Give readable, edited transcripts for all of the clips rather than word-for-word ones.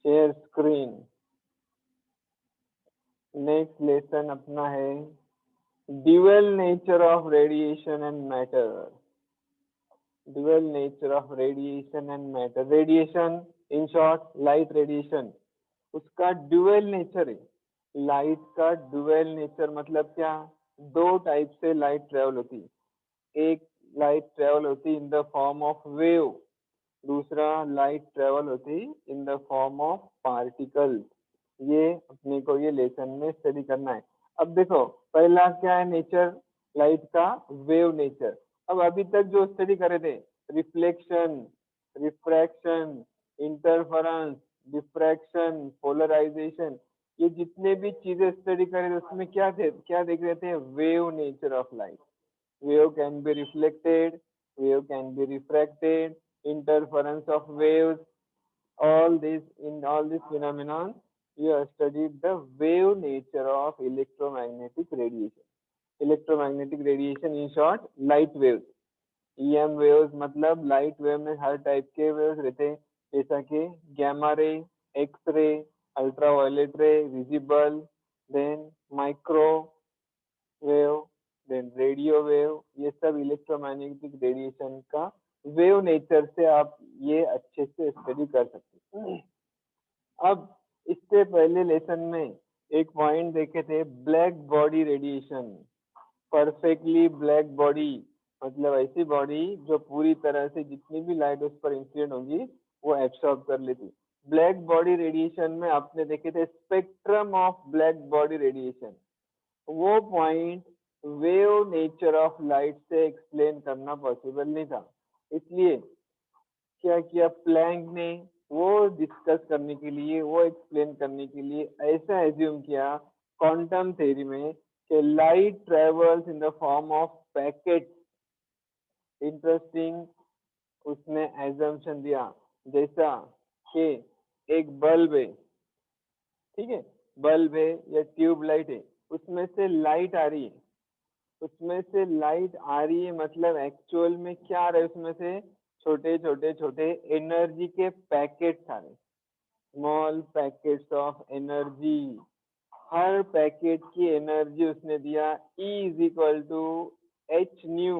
Share screen. Next lesson अपना है dual nature of radiation and matter. Dual nature of radiation and matter. Radiation in short light radiation, उसका dual nature है। Light का dual nature मतलब क्या? दो type से लाइट ट्रेवल होती है। एक लाइट ट्रेवल होती in the form of wave, दूसरा लाइट ट्रेवल होती in the form of particle. ये अपने को ये लेसन में स्टडी करना है। अब देखो पहला क्या है नेचर लाइट का? Wave nature. अब अभी तक जो स्टडी करे थे reflection, refraction, interference, diffraction, polarisation, ये जितने भी चीजें स्टडी करे थे उसमें क्या थे, क्या देख रहे थे? Wave nature of light. Wave can be reflected, wave can be refracted, interference of waves, all this, in all this phenomenon, you have studied the wave nature of electromagnetic radiation. Electromagnetic radiation in short, light waves. EM waves मतलब light wave में हर type के waves रहते हैं, जैसा कि gamma रे, x ray, ultraviolet ray, visible, then microwave, then radio wave, ये सब इलेक्ट्रोमैग्नेटिक रेडिएशन का वेव नेचर से आप ये अच्छे से स्टडी कर सकते हैं। अब इससे पहले लेसन में एक पॉइंट देखे थे black body radiation. Perfectly black body मतलब ऐसी बॉडी जो पूरी तरह से जितनी भी लाइट उस पर इंसिडेंट होगी वो एब्सॉर्ब कर लेती। ब्लैक बॉडी रेडिएशन में आपने देखे थे spectrum of black body radiation. वो point wave nature of light से एक्सप्लेन करना पॉसिबल नहीं था, इसलिए क्या किया प्लैंक ने? वो डिस्कस करने के लिए, वो एक्सप्लेन करने के लिए ऐसा एज्यूम किया क्वांटम थ्योरी में कि light travels in the form of packet. Interesting, उसने एजम्पशन दिया जैसा कि एक बल्ब है, ठीक है, बल्ब है या ट्यूब लाइट है, उसमें से लाइट आ रही है, उसमें से लाइट आ रही है मतलब एक्चुअल में क्या आ रहा है? उसमें से छोटे छोटे छोटे एनर्जी के पैकेट्स आ रहे, स्मॉल पैकेट्स ऑफ एनर्जी। हर पैकेट की एनर्जी उसने दिया E is equal to h nu,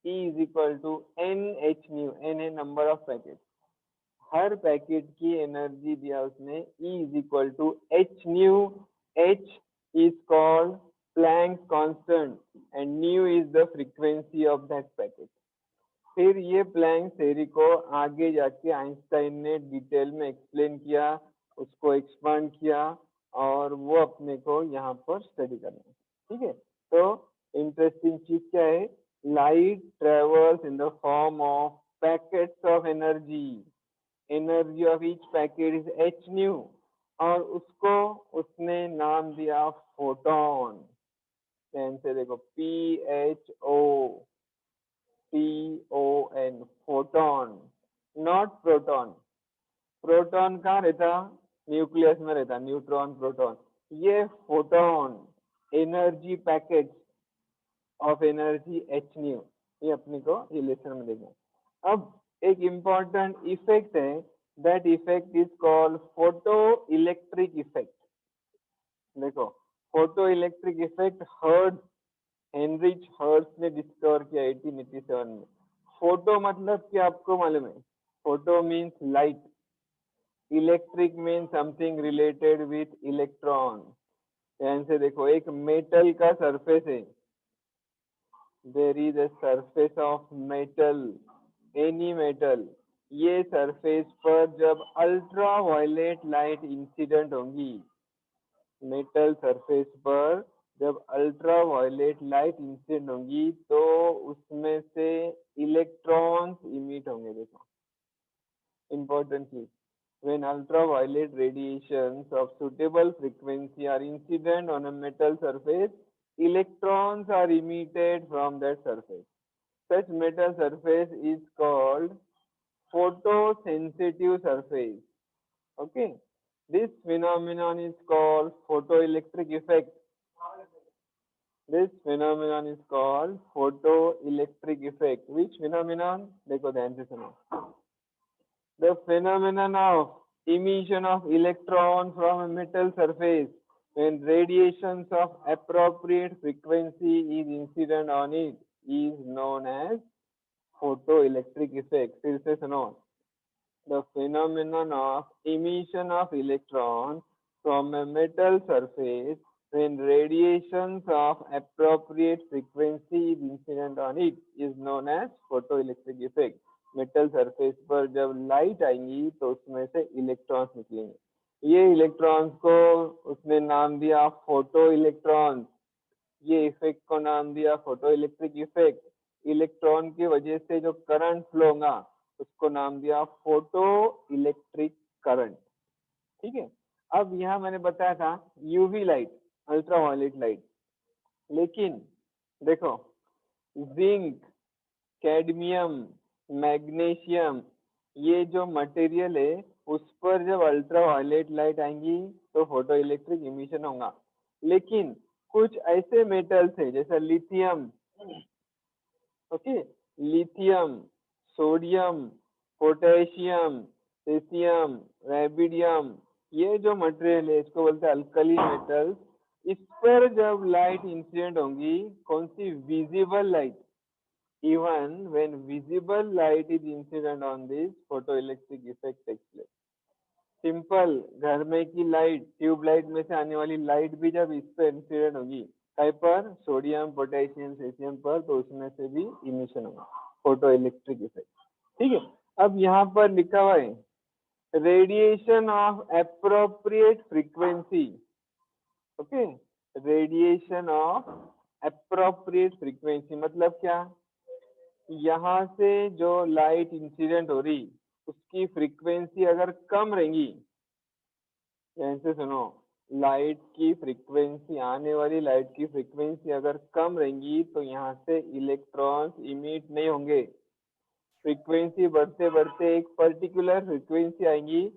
E is equal to n h nu, n है नंबर ऑफ पैकेट। हर पैकेट की एनर्जी दिया उसने E is equal to h nu, H is called Planck's constant and nu is the frequency of that packet. फिर ये Planck theory को आगे जाके आइंस्टाइन ने डिटेल में एक्सप्लेन किया, उसको एक्सपांड किया और वो अपने को यहाँ पर स्टडी करना है, ठीक है। तो इंटरेस्टिंग चीज क्या है? Light travels in the form of packets of energy. Energy of each packet is H new और उसको उसने नाम दिया फोटोन। ध्यान से देखो PHOTON, photon, not proton. Proton कहाँ रहता? न्यूक्लियस में रहता, न्यूट्रॉन प्रोटॉन। ये photon, energy packet of energy h nu, ये अपने को ये लेसन में देखना। अब एक इम्पॉर्टेंट इफेक्ट है, that effect is called photo electric effect. देखो photo electric effect Heinrich Hertz ने डिस्कवर किया 1887 में। फोटो मतलब क्या आपको मालूम है? Photo means light, electric means something related with electron. ध्यान से देखो एक मेटल का सरफेस है, there is a surface of metal, any metal। ये सरफेस पर जब अल्ट्रा वायलेट लाइट इंसिडेंट होंगी, मेटल सरफेस पर जब अल्ट्रा वायलेट लाइट इंसिडेंट होंगी तो उसमें से इलेक्ट्रॉन्स इमिट होंगे। देखो इंपॉर्टेंट चीज, when ultraviolet radiations of suitable frequency are incident on a metal surface, electrons are emitted from that surface. Such metal surface is called photosensitive surface. Okay, this phenomenon is called photoelectric effect. This phenomenon is called photoelectric effect. Which phenomenon? देखो ध्यान से सुनो। The phenomenon of emission of electron from a metal surface when radiations of appropriate frequency is incident on it is known as photoelectric effect. फिर से सुनो, the phenomenon of emission of electrons from a metal surface when radiations of appropriate frequency is incident on it is known as photoelectric effect. Metal surface पर जब light आएंगी तो उसमें से electrons निकलेंगे। ये इलेक्ट्रॉन्स को उसने नाम दिया फोटो इलेक्ट्रॉन्स। ये इफेक्ट को नाम दिया फोटो इलेक्ट्रिक इफेक्ट। इलेक्ट्रॉन की वजह से जो करंट फ्लो होगा उसको नाम दिया फोटो इलेक्ट्रिक करंट। ठीक है, अब यहाँ मैंने बताया था यूवी लाइट, अल्ट्रावायलेट लाइट, लेकिन देखो जिंक, कैडमियम, मैग्नीशियम, ये जो मटेरियल है उस पर जब अल्ट्रावायलेट लाइट आएंगी तो फोटो इलेक्ट्रिक इमिशन होगा। लेकिन कुछ ऐसे मेटल्स है जैसे lithium, okay, lithium, sodium, potassium, caesium, rubidium, ये जो मटेरियल है इसको बोलते हैं अल्कली मेटल्स। इस पर जब लाइट इंसिडेंट होंगी, कौन सी, visible light, even when visible light is incident on this photoelectric effect takes place. Simple, घर में की लाइट, ट्यूब लाइट में से आने वाली लाइट भी जब इस पर इंसिडेंट होगी, कहीं पर, सोडियम, पोटेशियम, सीसियम पर, तो उसमें से भी इमिशन होगा, फोटो इलेक्ट्रिक इफेक्ट। ठीक है, अब यहाँ पर लिखा हुआ है radiation of appropriate frequency. Okay, radiation of appropriate frequency मतलब क्या, यहाँ से जो लाइट इंसिडेंट हो रही उसकी फ्रीक्वेंसी अगर कम रहेगी, ऐसे सुनो, लाइट की फ्रीक्वेंसी, आने वाली लाइट की फ्रीक्वेंसी अगर कम रहेगी तो यहाँ से इलेक्ट्रॉन्स इमिट नहीं होंगे। फ्रीक्वेंसी बढ़ते बढ़ते एक पर्टिकुलर फ्रीक्वेंसी आएगी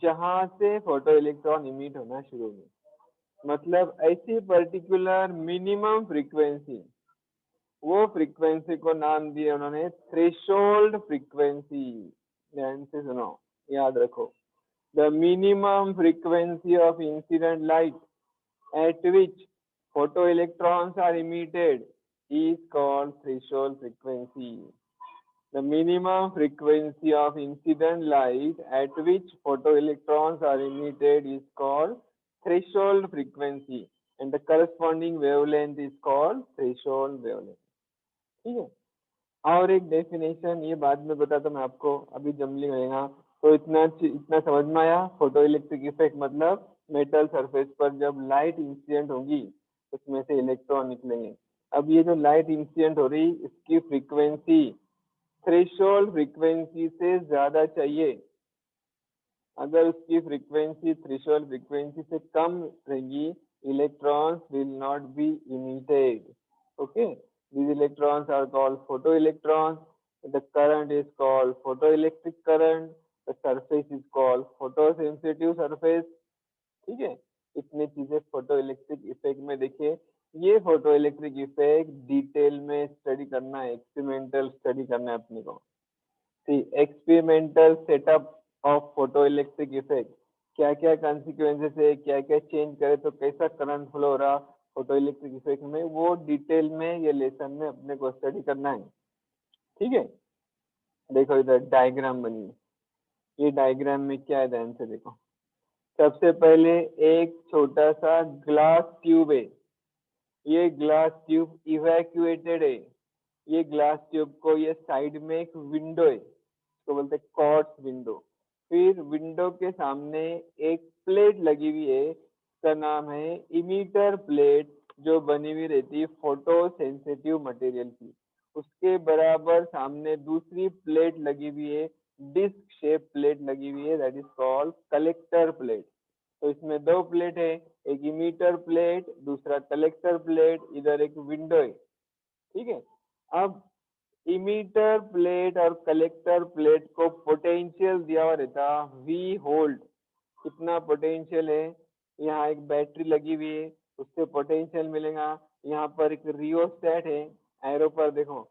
जहां से फोटो इलेक्ट्रॉन इमिट होना शुरू होंगे। मतलब ऐसी पर्टिकुलर मिनिमम फ्रीक्वेंसी, वो फ्रीक्वेंसी को नाम दिया उन्होंने थ्रेशोल्ड फ्रीक्वेंसी। ध्यान से सुनो, याद रखो, the minimum frequency of incident light at which photoelectrons are emitted is called threshold frequency. The minimum frequency of incident light at which photoelectrons are emitted is called threshold frequency and the corresponding wavelength is called threshold wavelength. ठीक है, और एक definition ये बाद में बताता मैं आपको, अभी जमली रहेगा। तो इतना समझ में आया, फोटो इलेक्ट्रिक इफेक्ट मतलब मेटल सरफेस पर जब लाइट इंसिडेंट होगी उसमें से इलेक्ट्रॉन निकलेंगे। अब ये जो लाइट इंसिडेंट हो रही इसकी फ्रीक्वेंसी थ्रेशोल्ड फ्रीक्वेंसी से ज्यादा चाहिए। अगर उसकी फ्रीक्वेंसी थ्रेशोल्ड फ्रीक्वेंसी से कम रहेगी, electrons will not be emitted. Okay, these electrons are called photoelectrons. The current is called photoelectric current. The surface is called photosensitive surface. ठीक है, इतनी चीजें फोटो इलेक्ट्रिक इफेक्ट में देखिए। ये फोटो इलेक्ट्रिक इफेक्ट डिटेल में स्टडी करना है, एक्सपेरिमेंटल स्टडी करना है अपने को। Experimental setup of photo electric effect, क्या क्या कॉन्सिक्वेंसेस है, क्या क्या चेंज करे तो कैसा करंट फ्लो हो रहा फोटो इलेक्ट्रिक इफेक्ट में, वो डिटेल में ये लेसन में अपने को स्टडी करना है। ठीक है, देखो इधर डायग्राम बनी, ये डायग्राम में क्या है, ध्यान से देखो। सबसे पहले एक छोटा सा ग्लास ट्यूब है, ये ग्लास ट्यूब इवैक्यूएटेड है। ये ग्लास ट्यूब को ये साइड में एक विंडो है, इसको बोलते हैं क्वार्ट्ज विंडो। फिर विंडो के सामने एक प्लेट लगी हुई है, इसका नाम है इमीटर प्लेट, जो बनी हुई रहती है फोटो सेंसिटिव मटेरियल की। उसके बराबर सामने दूसरी प्लेट लगी हुई है, डिस्क शेप प्लेट लगी हुई है, that is called collector plate. तो इसमें दो प्लेट है, एक इमीटर प्लेट, दूसरा कलेक्टर प्लेट, इधर एक विंडो है। ठीक है, अब इमीटर प्लेट और कलेक्टर प्लेट को पोटेंशियल दिया हुआ रहता V वोल्ट। कितना पोटेंशियल है, यहाँ एक बैटरी लगी हुई है, उससे पोटेंशियल मिलेगा। यहाँ पर एक रियोस्टेट है, एरो पर देखो,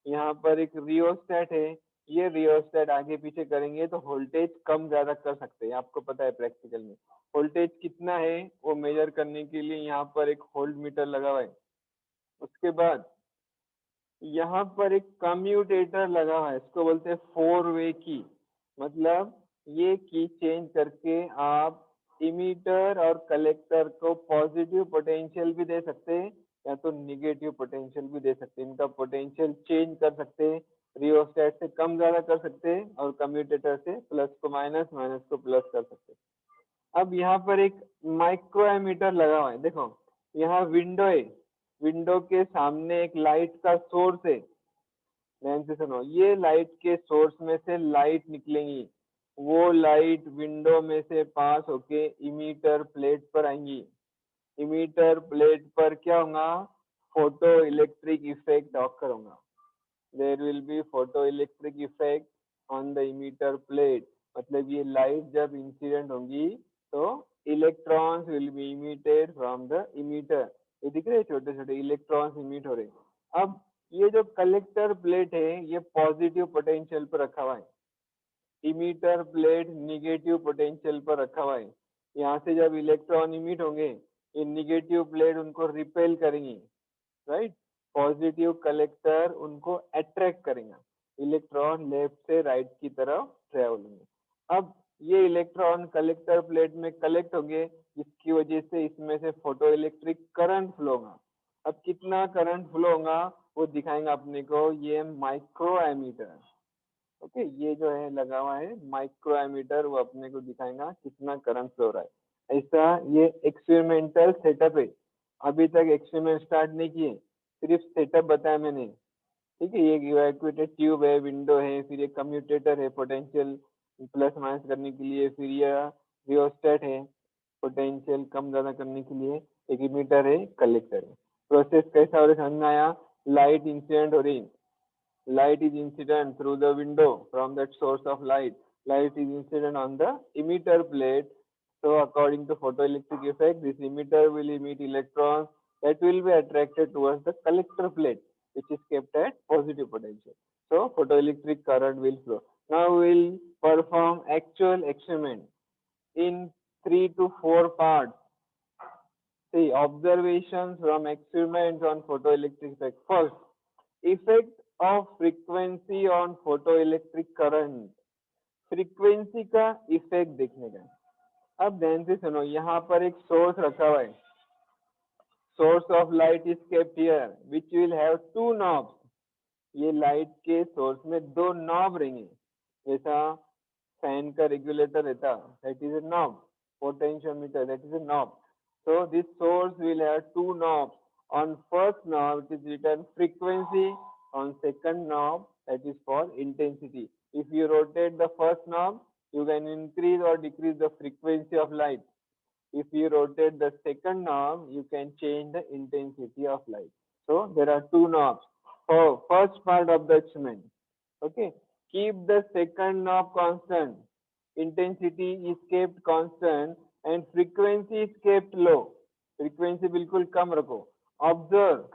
यहाँ पर एक रियोस्टेट है, ये रियोस्टेट आगे पीछे करेंगे तो वोल्टेज कम ज्यादा कर सकते हैं, आपको पता है प्रैक्टिकल में। वोल्टेज कितना है वो मेजर करने के लिए यहाँ पर एक वोल्ट मीटर लगा हुआ है। उसके बाद यहाँ पर एक कम्यूटेटर लगा हुआ है, इसको बोलते हैं 4 वे की। मतलब ये की चेंज करके आप इमीटर और कलेक्टर को पॉजिटिव पोटेंशियल भी दे सकते हैं या तो निगेटिव पोटेंशियल भी दे सकते हैं। इनका पोटेंशियल चेंज कर सकते हैं, रियोस्टेट से कम ज्यादा कर सकते हैं और कम्यूटेटर से प्लस को माइनस, माइनस को प्लस कर सकते हैं। अब यहाँ पर एक माइक्रो एमीटर लगा हुआ है, देखो यहाँ विंडो है, विंडो के सामने एक लाइट का सोर्स है। ध्यान से सुनो, ये लाइट के सोर्स में से लाइट निकलेंगी, वो लाइट विंडो में से पास होके इमीटर प्लेट पर आएंगी। इमीटर प्लेट पर क्या होगा, फोटो इलेक्ट्रिक इफेक्ट ऑकर होगा। There will be photo electric effect on the emitter plate. मतलब ये लाइट जब इंसिडेंट होंगी तो electrons will be emitted from the emitter. ये दिख रहे हैं छोटे छोटे इलेक्ट्रॉन्स इमिट हो रहे हैं। अब ये जो कलेक्टर प्लेट है ये पॉजिटिव पोटेंशियल पर रखा हुआ है, इमीटर प्लेट निगेटिव पोटेंशियल पर रखा हुआ है। यहाँ से जब इलेक्ट्रॉन इमिट होंगे ये निगेटिव प्लेट उनको रिपेल करेंगी, राइट। पॉजिटिव कलेक्टर उनको अट्रैक्ट करेगा, इलेक्ट्रॉन लेफ्ट से राइट की तरफ ट्रेवल होंगे। अब ये इलेक्ट्रॉन कलेक्टर प्लेट में कलेक्ट होंगे जिसकी वजह से इसमें से फोटो इलेक्ट्रिक करंट फ्लो होगा। अब कितना करंट फ्लो होगा वो दिखाएंगे अपने को ये माइक्रो एमीटर। ओके, ये जो है लगा हुआ है माइक्रो एमीटर, वो अपने को दिखाएगा कितना करंट फ्लो रहा है। ऐसा ये एक्सपेरिमेंटल सेटअप है, अभी तक एक्सपेरिमेंट स्टार्ट नहीं किए, सिर्फ सेटअप बताया मैंने। ठीक है, ये इवैक्यूएटेड ट्यूब है, विंडो है, फिर ये कम्यूटेटर है पोटेंशियल प्लस माइनस करने के लिए, फिर ये रियोस्टेट है पोटेंशियल कम ज्यादा करने के लिए, एक इमीटर है, कलेक्टर है। प्रोसेस कैसा हो रहा है समझ में आया। लाइट इंसिडेंट हो रही, light is incident through the window from that source of light. Light is incident on the emitter plate. So according to photoelectric effect, this emitter will emit electrons that will be attracted towards the collector plate, which is kept at positive potential. So photoelectric current will flow. Now we will perform actual experiment in 3 to 4 parts. See, observations from experiments on photoelectric effect. First, effect of frequency on photoelectric current। Frequency का effect देखने का। अब ध्यान से सुनो, यहाँ पर एक सोर्स रखा हुआ है, source of light is kept here which will have 2 knobs। ये लाइट के सोर्स में 2 नॉब रहेंगे, जैसा फैन का रेगुलेटर रहता, that is a knob, potentiometer, that is a knob। So this source will have 2 knobs. On first knob it is written frequency, on second knob that is for intensity। If you rotate the first knob you can increase or decrease the frequency of light, if you rotate the second knob you can change the intensity of light। So there are 2 knobs for first part of the experiment। Okay, keep the second knob constant, intensity is kept constant and frequency is kept low। frequency बिल्कुल कम रखो। Observe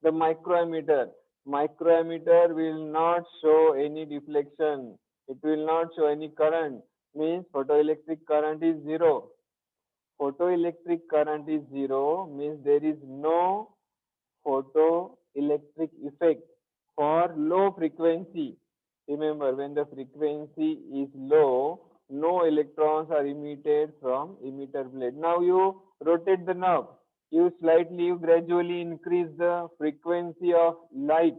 the micrometer, micrometer will not show any deflection, it will not show any current, means photoelectric current is zero। Photoelectric current is zero means there is no photoelectric effect for low frequency। Remember, when the frequency is low, no electrons are emitted from emitter plate। Now you rotate the knob, you gradually increase the frequency of light.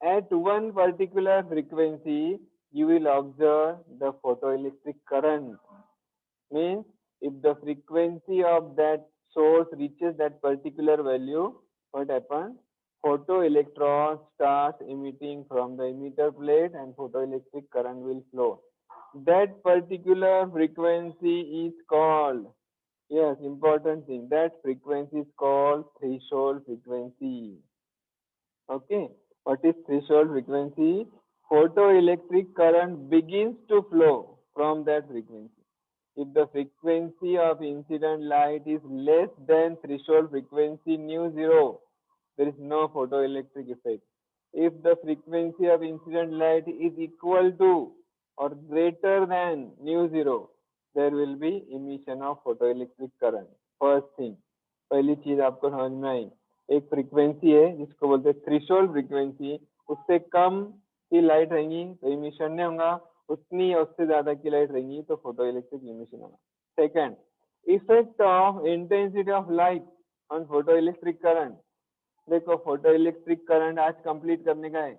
At one particular frequency, you will observe the photoelectric current। Means if the frequency of that source reaches that particular value, what happens? Photoelectrons start emitting from the emitter plate and photoelectric current will flow. That particular frequency is called, yes, important thing, that frequency is called threshold frequency। Okay, what is threshold frequency? Photoelectric current begins to flow from that frequency if the frequency of incident light is less than threshold frequency nu zero, there is no photoelectric effect। if the frequency of incident light is equal to or greater than nu zero, there will be emission of photoelectric current. First thing, पहली चीज आपको समझ में आई, एक frequency है जिसको बोलते हैं थ्रेशोल्ड फ्रीक्वेंसी, उससे कम की लाइट रहेंगी तो इमिशन नहीं होगा, उतनी या उससे ज्यादा की लाइट रहेंगी तो फोटो इलेक्ट्रिक इमिशन होगा. Second, effect of intensity of light on photo electric current. देखो फोटो इलेक्ट्रिक करंट आज कंप्लीट करने का है,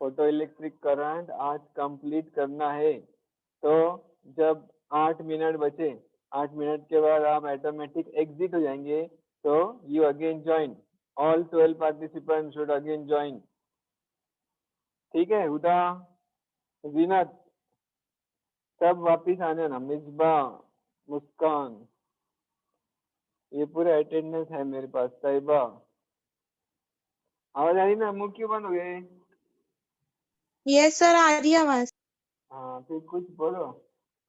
फोटो इलेक्ट्रिक करंट आज कंप्लीट करना है. तो जब 8 मिनट बचे, 8 मिनट के बाद आप ऑटोमेटिक एग्जिट हो जाएंगे, तो you again join, all 12 participant should again join. ठीक है, हुदा, जीनत, सब वापिस आने ना, मिसबा, मुस्कान, ये पूरे अटेंडेंस है मेरे पास. तैयबा, आवाज आ रही ना, मुंह क्यों बंद हो गए? यस सर, आ रही है आवाज. हाँ, फिर कुछ बोलो,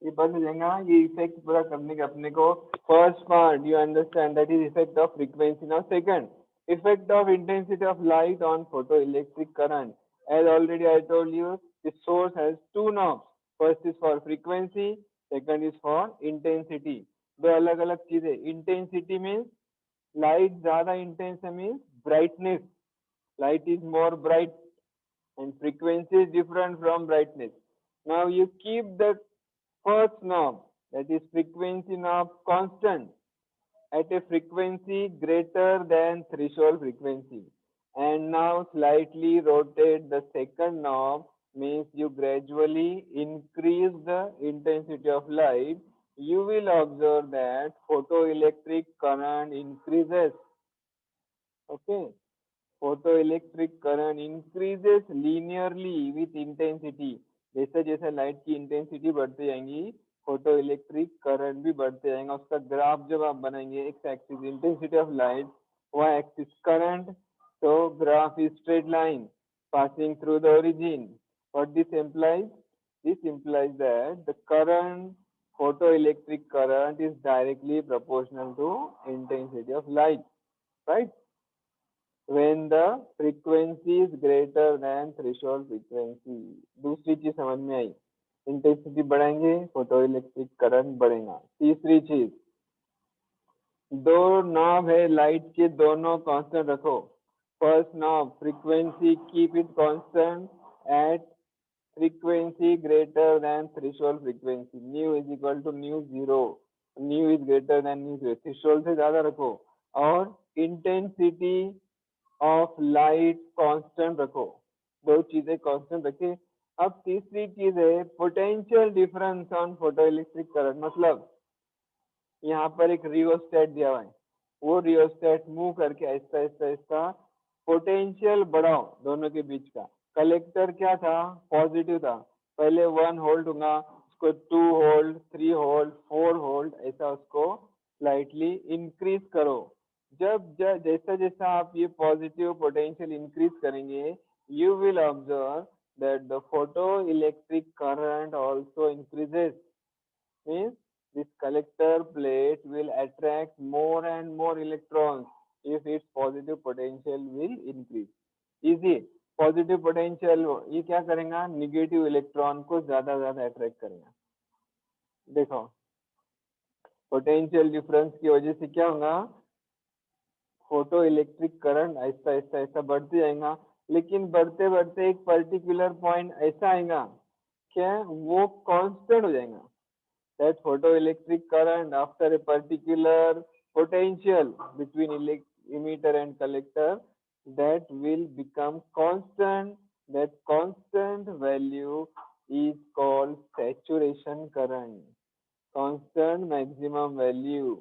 ये बंद हो जाएगा. ये इफेक्ट पूरा करने का अपने को. First part you understand, that is effect of frequency. Now second, effect of intensity of light on photoelectric current. As already I told you, the source has two knobs. First is for frequency, second is for intensity. दो अलग अलग चीजें. Intensity means light ज्यादा intense means brightness. Light is more bright and frequency is different from brightness. Now you keep the first knob, that is frequency knob, constant at a frequency greater than threshold frequency, and now slightly rotate the second knob, means you gradually increase the intensity of light. You will observe that photoelectric current increases. Okay, photoelectric current increases linearly with intensity. जैसे जैसे light की intensity बढ़ती जाएंगी, photo electric current भी बढ़ते जाएगा. उसका graph जब आप बनाएंगे, x axis intensity of light, y axis current, तो graph is straight line passing through the origin. What this implies? This implies that the current, photoelectric current, is directly proportional to intensity of light, right? When the frequency is greater than threshold frequency. दूसरी चीज समझ में आई, intensity बढ़ाएंगे photo electric current बढ़ेगा. तीसरी चीज, दो knob है लाइट के, दोनों कांस्टेंट रखो. First knob frequency, keep it constant eight frequency greater than threshold frequency. Nu is equal to nu zero. Nu is greater than nu zero. Threshold से ज्यादा रखो. और intensity of light constant रखो. दो चीजें कांस्टेंट रखे. अब तीसरी चीज है potential difference on photo electric current. मतलब यहाँ पर एक रियोस्टेट दिया हुआ है, वो रियोस्टेट मूव करके ऐसा ऐसा ऐसा पोटेंशियल बढ़ाओ दोनों के बीच का. कलेक्टर क्या था? पॉजिटिव था. पहले 1 होल्ड होगा, उसको 2 होल्ड, 3 होल्ड, 4 होल्ड, ऐसा उसको स्लाइटली इंक्रीज करो. जब जैसा जैसा आप ये पॉजिटिव पोटेंशियल इंक्रीज करेंगे, you will observe that the photoelectric current also increases. Means this collector plate will attract more and more electrons if its positive potential will increase. Easy. Positive potential ये क्या करेगा? Negative electron को ज्यादा ज्यादा attract करेगा. देखो potential difference की वजह से क्या होगा? फोटो इलेक्ट्रिक करंट ऐसा ऐसा ऐसा बढ़ते जाएगा, लेकिन बढ़ते बढ़ते एक पर्टिकुलर पॉइंट ऐसा आएगा क्या वो कांस्टेंट हो जाएगा. That photo electric current after a particular potential between emitter and collector, that will become constant. That constant value is called saturation current. Constant maximum value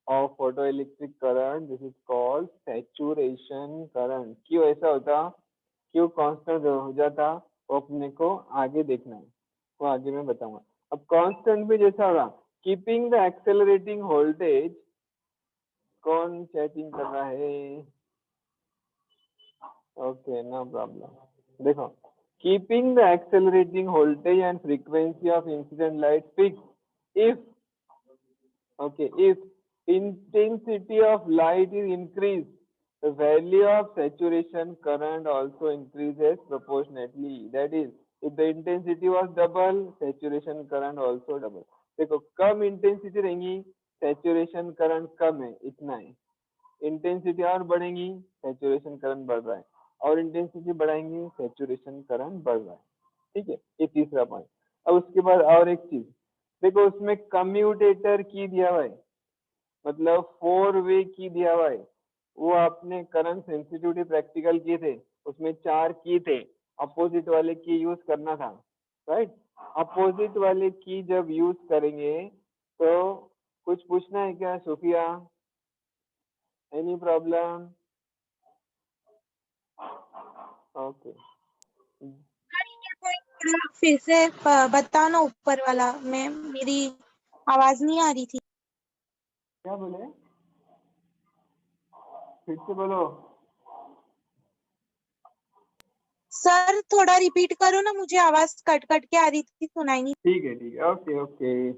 of photoelectric current, this is called saturation current. क्यों ऐसा होता, क्यों constant हो जाता, वो अपने को आगे देखना है, वो आगे मैं बताऊंगा. अब कांस्टेंट भी जैसा होगा, कीपिंग द एक्सेलरेटिंग वोल्टेज. कौन चैटिंग कर रहा है? Okay, no problem. देखो, keeping the accelerating voltage and frequency of incident light fix if, okay, if intensity of light is increased, the value of saturation current also increases proportionately. That is, if the intensity was double, saturation current also double. देखो कम intensity रहेंगी, saturation current कम है, इतना है. Intensity और बढ़ेंगी, saturation current बढ़ रहा है, और इंटेंसिटी बढ़ाएंगे, सैचुरेशन करंट बढ़ रहा है. ठीक है, ये तीसरा पॉइंट. अब उसके बाद और एक चीज देखो, उसमें कम्यूटेटर की दिया हुआ है, मतलब 4 वे की दिया हुआ है. वो आपने करंट सेंसिटिविटी प्रैक्टिकल किए थे, उसमें 4 की थे, अपोजिट वाले की यूज करना था, राइट. अपोजिट वाले की जब यूज करेंगे तो कुछ पूछना है क्या सोफिया? Any problem? ओके. फिर से बताओ ना ऊपर वाला, मैं मेरी आवाज नहीं आ रही थी. क्या बोले? फिर से बोलो. सर थोड़ा रिपीट करो ना, मुझे आवाज कट कट के आ रही थी, सुनाई नहीं. ठीक है, ठीक है, ओके ओके.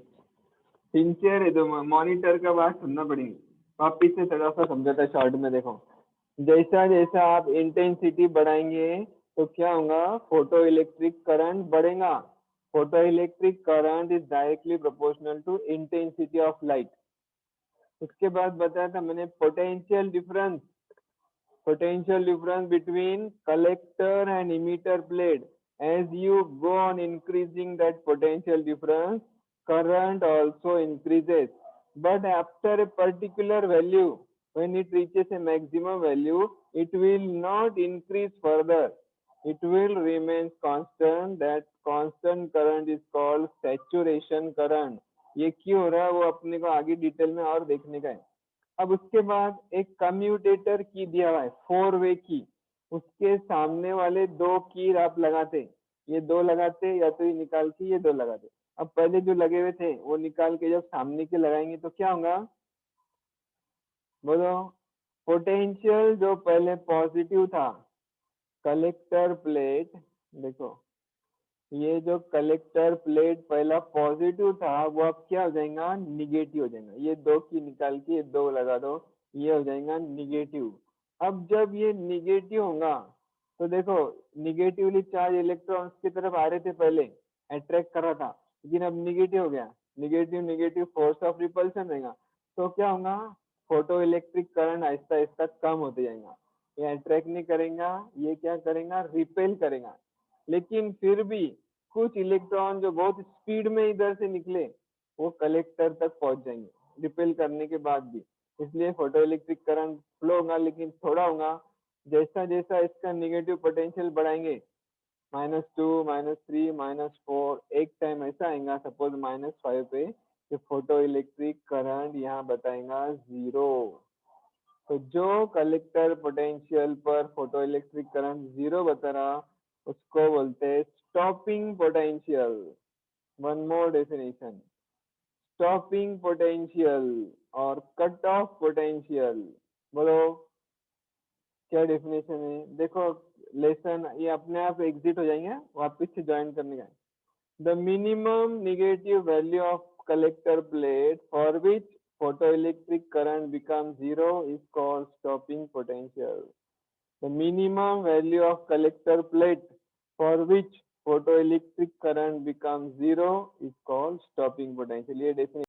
सिंसियर है तो मॉनिटर का बात सुनना पड़ेगी. वापिस से थोड़ा सा समझाता शॉर्ट में. देखो, जैसा जैसा आप इंटेंसिटी बढ़ाएंगे तो क्या होगा, फोटो इलेक्ट्रिक करंट बढ़ेगा. Photoelectric current is directly proportional to intensity of light. उसके बाद बताया था मैंने potential difference between collector and emitter plate. As you go on increasing that potential difference, current also increases, but after a particular value, when it reaches a maximum value, it will not increase further, it will remain constant. That constant current is called saturation current. ये क्यों हो रहा है वो अपने को आगे detail में और देखने का है. अब उसके बाद एक कम्यूटेटर की दिया हुआ है, 4 वे की. उसके सामने वाले 2 की आप लगाते, ये 2 लगाते, या तो ये निकाल के ये 2 लगाते. अब पहले जो लगे हुए थे वो निकाल के जब सामने के लगाएंगे तो क्या होगा, बोलो. पोटेंशियल जो पहले पॉजिटिव था, कलेक्टर प्लेट, देखो ये जो कलेक्टर प्लेट पहला पॉजिटिव था वो अब क्या हो जाएगा, निगेटिव हो जाएगा. ये 2 की निकाल के 2 लगा दो, ये हो जाएगा निगेटिव. अब जब ये निगेटिव होगा तो देखो, निगेटिवली चार्ज इलेक्ट्रॉन्स की तरफ आ रहे थे पहले, अट्रैक्ट कर रहा था, लेकिन अब निगेटिव हो गया. Negative negative force of repulsion रहेगा, तो क्या होगा, photoelectric current Aahista Aahista कम होते जाएगा. ये अट्रैक्ट नहीं करेगा, ये क्या करेगा, रिपेल करेगा. लेकिन फिर भी कुछ इलेक्ट्रॉन जो बहुत स्पीड में इधर से निकले वो कलेक्टर तक पहुंच जाएंगे रिपेल करने के बाद भी. इसलिए फोटो इलेक्ट्रिक करंट फ्लो होगा, लेकिन थोड़ा होगा. जैसा जैसा इसका नेगेटिव पोटेंशियल बढ़ाएंगे, -2, -3, -4, एक टाइम ऐसा आएगा सपोज -5 पे, कि फोटो इलेक्ट्रिक करंट यहाँ बताएगा 0. तो जो कलेक्टर पोटेंशियल पर फोटो इलेक्ट्रिक करंट 0 बता रहा उसको बोलते हैं stopping potential. One more definition, stopping potential और कट ऑफ पोटेंशियल. बोलो क्या डेफिनेशन है. देखो लेसन ये अपने आप एग्जिट हो जाएंगे, वापस से ज्वाइन करने का. The minimum negative value of collector plate for which photoelectric current becomes 0 is called stopping potential. The minimum value of collector plate for which photoelectric current becomes 0 is called stopping potential. ये definition